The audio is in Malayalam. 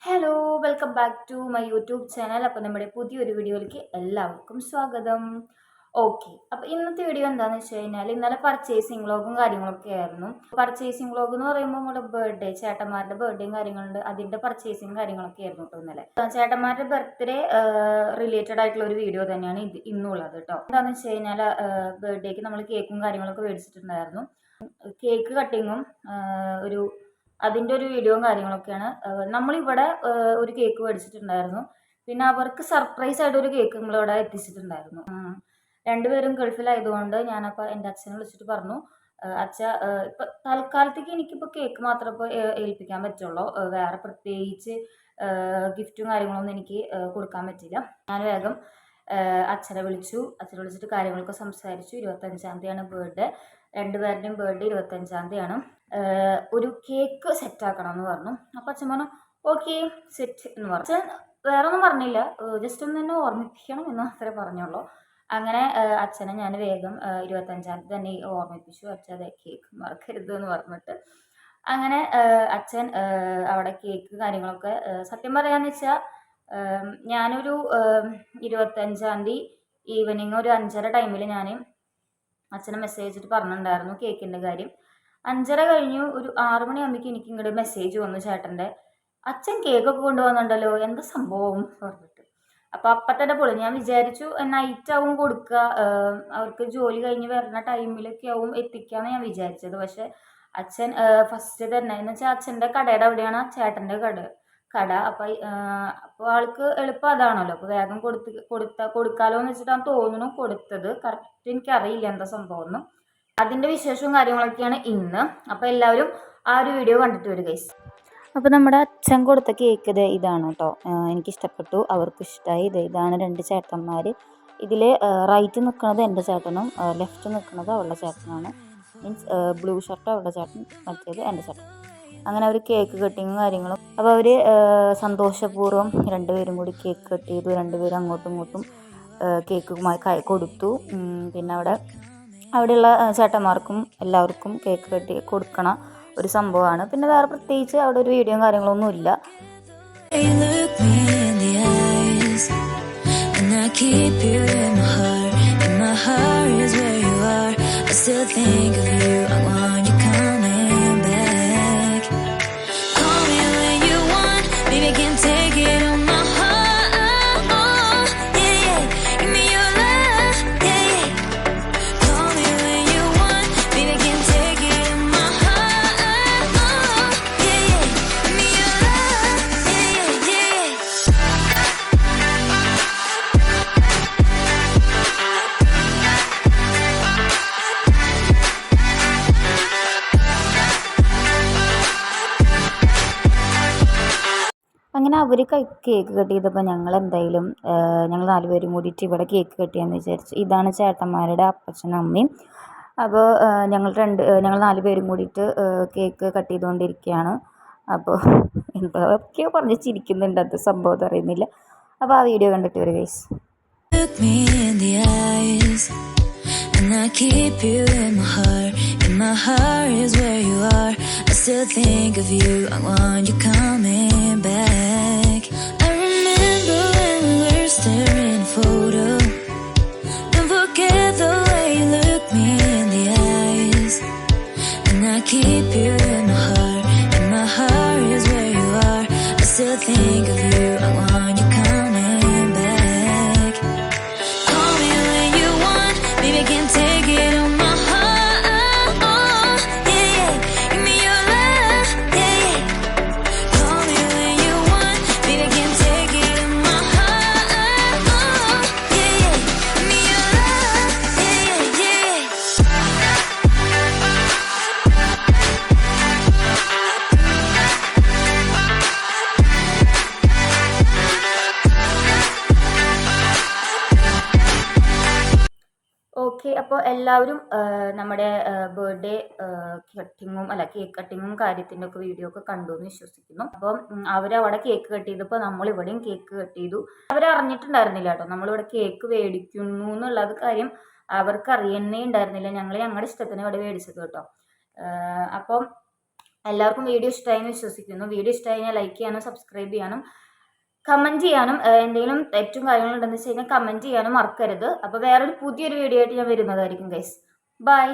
Hello welcome back to my YouTube channel. അപ്പോൾ നമ്മുടെ പുതിയൊരു വീഡിയോയിലേക്ക് എല്ലാവർക്കും സ്വാഗതം. ഓക്കെ, അപ്പോൾ ഇന്നത്തെ വീഡിയോ എന്താണെന്ന് വെച്ച് കഴിഞ്ഞാൽ ഇന്നലെ പർച്ചേസിങ് വ്ളോഗും കാര്യങ്ങളൊക്കെ ആയിരുന്നു. പർച്ചേസിങ് വ്ളോഗ് എന്ന് പറയുമ്പോൾ നമ്മുടെ ബർത്ത്ഡേ, ചേട്ടന്മാരുടെ ബർത്ത്ഡേയും കാര്യങ്ങളുണ്ട്, അതിൻ്റെ പർച്ചേസിങ് കാര്യങ്ങളൊക്കെ ആയിരുന്നു കേട്ടോ ഇന്നലെ. ചേട്ടന്മാരുടെ ബർത്ത്ഡേ റിലേറ്റഡ് ആയിട്ടുള്ള ഒരു വീഡിയോ തന്നെയാണ് ഇന്നുള്ളത് കേട്ടോ. എന്താണെന്ന് വെച്ച് കഴിഞ്ഞാൽ ബർത്ത്ഡേക്ക് നമ്മൾ കേക്കും കാര്യങ്ങളൊക്കെ മേടിച്ചിട്ടുണ്ടായിരുന്നു. കേക്ക് കട്ടിങ്ങും അതിൻ്റെ ഒരു വീഡിയോയും കാര്യങ്ങളൊക്കെയാണ്. നമ്മളിവിടെ ഒരു കേക്ക് മേടിച്ചിട്ടുണ്ടായിരുന്നു. പിന്നെ അവർക്ക് സർപ്രൈസ് ആയിട്ട് ഒരു കേക്ക് നമ്മളിവിടെ എത്തിച്ചിട്ടുണ്ടായിരുന്നു. രണ്ടുപേരും ഗൾഫിലായതുകൊണ്ട് ഞാനപ്പോൾ എൻ്റെ അച്ഛനെ വിളിച്ചിട്ട് പറഞ്ഞു, അച്ഛ ഇപ്പം തൽക്കാലത്തേക്ക് എനിക്കിപ്പോൾ കേക്ക് മാത്രമേ ഇപ്പോൾ ഏൽപ്പിക്കാൻ പറ്റുള്ളൂ, വേറെ പ്രത്യേകിച്ച് ഗിഫ്റ്റും കാര്യങ്ങളൊന്നും എനിക്ക് കൊടുക്കാൻ പറ്റില്ല. ഞാൻ വേഗം അച്ഛനെ വിളിച്ചിട്ട് കാര്യങ്ങളൊക്കെ സംസാരിച്ചു. 25-ാം തീയതിയാണ് ബർത്ത്ഡേ, രണ്ടുപേരുടെയും ബർത്ത്ഡേ 25-ാം തീയതിയാണ്. ഒരു കേക്ക് സെറ്റാക്കണം എന്ന് പറഞ്ഞു. അപ്പം അച്ഛൻ പറഞ്ഞു ഓക്കെ സെറ്റ് എന്ന് പറഞ്ഞു. അച്ഛൻ വേറെ ഒന്നും പറഞ്ഞില്ല, ജസ്റ്റ് ഒന്ന് തന്നെ ഓർമ്മിപ്പിക്കണം എന്ന് മാത്രമേ പറഞ്ഞുള്ളൂ. അങ്ങനെ അച്ഛനെ ഞാൻ വേഗം 25-ാം തീയതി തന്നെ ഓർമ്മിപ്പിച്ചു. അച്ഛൻ അതെ കേക്ക് മറക്കരുത് എന്ന് പറഞ്ഞിട്ട് അങ്ങനെ അച്ഛൻ അവിടെ കേക്ക് കാര്യങ്ങളൊക്കെ സത്യം പറയാന്ന് വെച്ചാൽ ഞാനൊരു 25-ാം തീയതി ഈവനിങ് ഒരു 5:30 ടൈമിൽ ഞാൻ അച്ഛനെ മെസ്സേജ് ഇട്ട് പറഞ്ഞിട്ടുണ്ടായിരുന്നു കേക്കിൻ്റെ കാര്യം. 5:30 കഴിഞ്ഞു ഒരു 6 മണിയാകുമ്പോഴേക്കും എനിക്ക് ഇങ്ങോട്ട് മെസ്സേജ് വന്നു ചേട്ടൻ്റെ, അച്ഛൻ കേക്കൊക്കെ കൊണ്ടുവന്നിട്ടുണ്ടല്ലോ, എന്താ സംഭവം പറഞ്ഞിട്ട്. അപ്പം തന്നെ പൊളി. ഞാൻ വിചാരിച്ചു നൈറ്റ് ആവും കൊടുക്കുക, അവർക്ക് ജോലി കഴിഞ്ഞ് വരുന്ന ടൈമിലൊക്കെ ആവും എത്തിക്കാമെന്ന് ഞാൻ വിചാരിച്ചത്. പക്ഷെ അച്ഛൻ ഫസ്റ്റ് തന്നെ എന്ന് വെച്ചാൽ അച്ഛൻ്റെ കടയുടെ അവിടെയാണ് ചേട്ടൻ്റെ കട. അപ്പോൾ ആൾക്ക് എളുപ്പം അതാണല്ലോ, അപ്പോൾ വേഗം കൊടുക്കാലോ എന്ന് വെച്ചിട്ടാണ് തോന്നുന്നു കൊടുത്തത്. കറക്റ്റ് എനിക്കറിയില്ല എന്താ സംഭവം എന്ന്. അതിൻ്റെ വിശേഷവും കാര്യങ്ങളൊക്കെയാണ് ഇന്ന്. അപ്പോൾ എല്ലാവരും ആ ഒരു വീഡിയോ കണ്ടിട്ട് വരും ഗൈസ്. അപ്പോൾ നമ്മുടെ അച്ഛൻ കൊടുത്ത കേക്ക് ഇതാണ് കേട്ടോ. എനിക്കിഷ്ടപ്പെട്ടു, അവർക്ക് ഇഷ്ടമായി. ഇതാണ് 2 ചേട്ടന്മാർ. ഇതിൽ റൈറ്റ് നിൽക്കുന്നത് എൻ്റെ ചേട്ടനും ലെഫ്റ്റ് നിൽക്കുന്നത് അവളുടെ ചേട്ടനാണ്. മീൻസ് ബ്ലൂ ഷർട്ട് അവളുടെ ചേട്ടൻ, മറ്റേത് എൻ്റെ ചേട്ടൻ. അങ്ങനെ അവർ കേക്ക് കട്ടിങ്ങും കാര്യങ്ങളും. അപ്പോൾ അവർ സന്തോഷപൂർവ്വം രണ്ടുപേരും കൂടി കേക്ക് കട്ട് ചെയ്തു. രണ്ടുപേരും അങ്ങോട്ടും ഇങ്ങോട്ടും കേക്ക് കൊടുത്തു. പിന്നെ അവിടെയുള്ള ചേട്ടന്മാർക്കും എല്ലാവർക്കും കേക്ക് കട്ടി കൊടുക്കണ ഒരു സംഭവമാണ്. പിന്നെ വേറെ പ്രത്യേകിച്ച് അവിടെ ഒരു വീഡിയോയും കാര്യങ്ങളൊന്നും ഇല്ല. അങ്ങനെ അവർ കേക്ക് കട്ട് ചെയ്തപ്പോൾ ഞങ്ങൾ 4 പേരും കൂടിയിട്ട് ഇവിടെ കേക്ക് കട്ട് ചെയ്യാമെന്ന് വിചാരിച്ചു. ഇതാണ് ചേട്ടന്മാരുടെ അപ്പച്ചനും അമ്മയും. അപ്പോൾ ഞങ്ങൾ 4 പേരും കൂടിയിട്ട് കേക്ക് കട്ട് ചെയ്തുകൊണ്ടിരിക്കുകയാണ്. അപ്പോൾ എന്തൊക്കെയോ പറഞ്ഞ് ചിരിക്കുന്നുണ്ട്, അത് സംഭവം അറിയുന്നില്ല. അപ്പോൾ ആ വീഡിയോ കണ്ടിട്ട് വരും guys. And I keep you in my heart is where you are. I still think of you, I want you coming back. I remember when we were staring at a photo. Don't forget the way you look me in the eyes. And I keep you in my heart is where you are. I still think of you, I want you coming back. Call me when you want, baby, I can't take it on my heart. Yeah, yeah, give me your love. Yeah, yeah. Call me when you want, baby, I can't take it on my heart. Yeah, yeah, give me your love. Yeah, yeah, yeah. Okay, അപ്പോൾ എല്ലാവരും നമ്മുടെ ബർത്ത്ഡേ കേക്ക് കട്ടിങ്ങും കാര്യത്തിൻ്റെ ഒക്കെ വീഡിയോ ഒക്കെ കണ്ടു എന്ന് വിശ്വസിക്കുന്നു. അപ്പം അവരവിടെ കേക്ക് കട്ട് ചെയ്തപ്പോൾ നമ്മളിവിടെയും കേക്ക് കട്ട് ചെയ്തു. അവരറിഞ്ഞിട്ടുണ്ടായിരുന്നില്ല കേട്ടോ നമ്മളിവിടെ കേക്ക് മേടിക്കുന്നു എന്നുള്ളത് കാര്യം അവർക്ക് അറിയുന്നേ ഉണ്ടായിരുന്നില്ല. ഞങ്ങളുടെ ഇഷ്ടത്തിന് ഇവിടെ മേടിച്ചത് കേട്ടോ. അപ്പം എല്ലാവർക്കും വീഡിയോ ഇഷ്ടമായെന്ന് വിശ്വസിക്കുന്നു. വീഡിയോ ഇഷ്ടമായാൽ ലൈക്ക് ചെയ്യാനും സബ്സ്ക്രൈബ് ചെയ്യാനും കമൻറ്റ് ചെയ്യാനും എന്തെങ്കിലും തെറ്റും കാര്യങ്ങളുണ്ടെന്ന് വെച്ച് കഴിഞ്ഞാൽ കമൻറ്റ് ചെയ്യാനും മറക്കരുത്. അപ്പോൾ വേറൊരു പുതിയൊരു വീഡിയോ ആയിട്ട് ഞാൻ വരുന്നതായിരിക്കും ഗൈസ്. ബൈ.